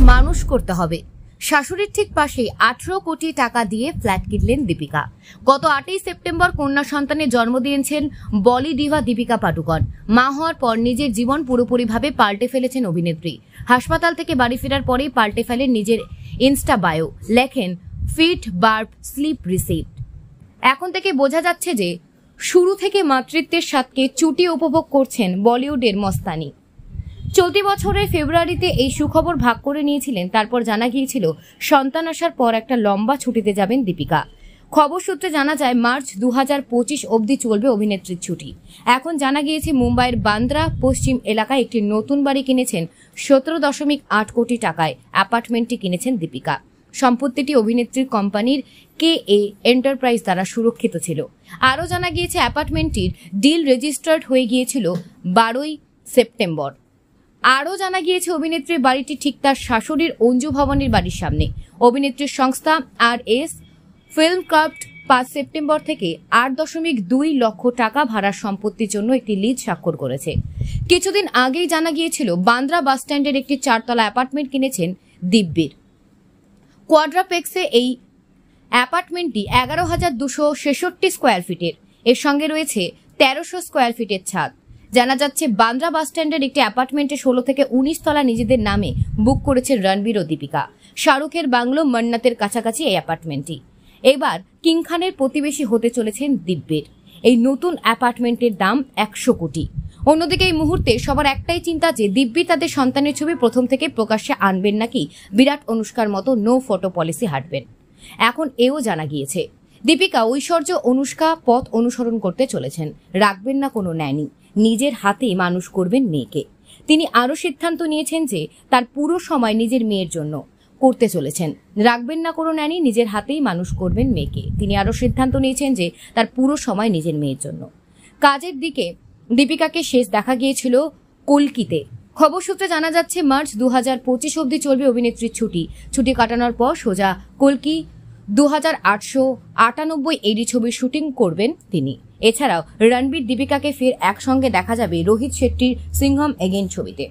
মানুষ করতে হবে। শাশুড়ির ঠিক পাশেই 18 কোটি টাকা দিয়ে ফ্ল্যাট কিনলেন দীপিকা। গত 8ই সেপ্টেম্বর কন্যা সন্তানের জন্ম দিয়েছেন বলি ডিভা দীপিকা পাডুকোন। মা হওয়ার পর নিজের জীবন পুরোপুরিভাবে পাল্টে ফেলেছেন অভিনেত্রী। হাসপাতাল থেকে বাড়ি ফেরার পরেই পাল্টে ফেলেন নিজের ইনস্টা বায়ো, লেখেন ফিট বার্ব স্লিপ রিসিপ্ট। এখন থেকে বোঝা যাচ্ছে যে শুরু থেকে মাতৃত্বের স্বাদকে চুটিয়ে উপভোগ করছেন বলিউডের মস্তানি। চলতি বছরের ফেব্রুয়ারিতে এই সুখবর ভাগ করে নিয়েছিলেন। তারপর জানা গিয়েছিল সন্তান আসার পর একটা লম্বা ছুটিতে যাবেন দীপিকা। খবর সূত্রে জানা যায় মার্চ 2025 অবধি চলবে অভিনেত্রীর ছুটি। এখন জানা গিয়েছে মুম্বাইয়ের বান্দ্রা পশ্চিম এলাকায় একটি নতুন বাড়ি কিনেছেন 17.8 কোটি টাকায়। অ্যাপার্টমেন্টটি কিনেছেন দীপিকা। সম্পত্তিটি অভিনেত্রীর কোম্পানির KA এন্টারপ্রাইজ দ্বারা সুরক্ষিত ছিল। আরও জানা গিয়েছে অ্যাপার্টমেন্টটির ডিল রেজিস্টার্ড হয়ে গিয়েছিল 12ই সেপ্টেম্বর। আরও জানা গিয়েছে অভিনেত্রীর বাড়িটি ঠিক তার শাশুড়ির অঞ্জু ভবনের বাড়ির সামনে। অভিনেত্রীর সংস্থা RS ফিল্মক্রাফট 5 সেপ্টেম্বর থেকে 8.2 লক্ষ টাকা ভাড়ার সম্পত্তির জন্য একটি লিজ স্বাক্ষর করেছে। কিছুদিন আগেই জানা গিয়েছিল বান্দ্রা বাস স্ট্যান্ডের একটি 4তলা অ্যাপার্টমেন্ট কিনেছেন দিব্যির। কোয়াড্রাপ্লেক্সে এই অ্যাপার্টমেন্টটি 11,266 স্কোয়ার ফিটের। এর সঙ্গে রয়েছে 1300 স্কোয়ার ফিটের ছাদ। জানা যাচ্ছে বান্দ্রা বাস স্ট্যান্ডের একটি অ্যাপার্টমেন্টে 16 থেকে 19 তলা নিজেদের নামে বুক করেছে রণবীর ও দীপিকা। শাহরুখের বাংলো মন্নাতের কাছাকাছি এই অ্যাপার্টমেন্টটি। এবার কিং খানের প্রতিবেশী হতে চলেছেন দিব্যির। এই নতুন অ্যাপার্টমেন্টের দাম 100 কোটি। অন্যদিকে এই মুহূর্তে সবার একটাই চিন্তা যে দিব্যি তাদের সন্তানের ছবি প্রথম থেকে প্রকাশ্যে আনবেন নাকি বিরাট অনুষ্কার মতো নো ফটো পলিসি হাঁটবেন। এখন এও জানা গিয়েছে দীপিকা ঐশ্বর্য অনুষ্কা পথ অনুসরণ করতে চলেছেন। রাখবেন না কোনো ন্যানি, নিজের হাতেই মানুষ করবেন মেয়েকে। তিনি আরও সিদ্ধান্ত নিয়েছেন যে তার পুরো সময় নিজের মেয়ের জন্য করতে চলেছেন। রাখবেন না কোনো ন্যানি, নিজের হাতেই মানুষ করবেন মেয়েকে। তিনি আরও সিদ্ধান্ত নিয়েছেন যে তার পুরো সময় নিজের মেয়ের জন্য। কাজের দিকে দীপিকাকে শেষ দেখা গিয়েছিল কল্কিতে। খবর সূত্রে জানা যাচ্ছে মার্চ 2025 অবধি চলবে অভিনেত্রীর ছুটি কাটানোর পর সোজা কল্কি 2898 এডি ছবির শুটিং করবেন তিনি। এছাড়াও রণবীর দীপিকাকে ফের একসঙ্গে দেখা যাবে রোহিত শেট্টির সিংঘম এগেইন ছবিতে।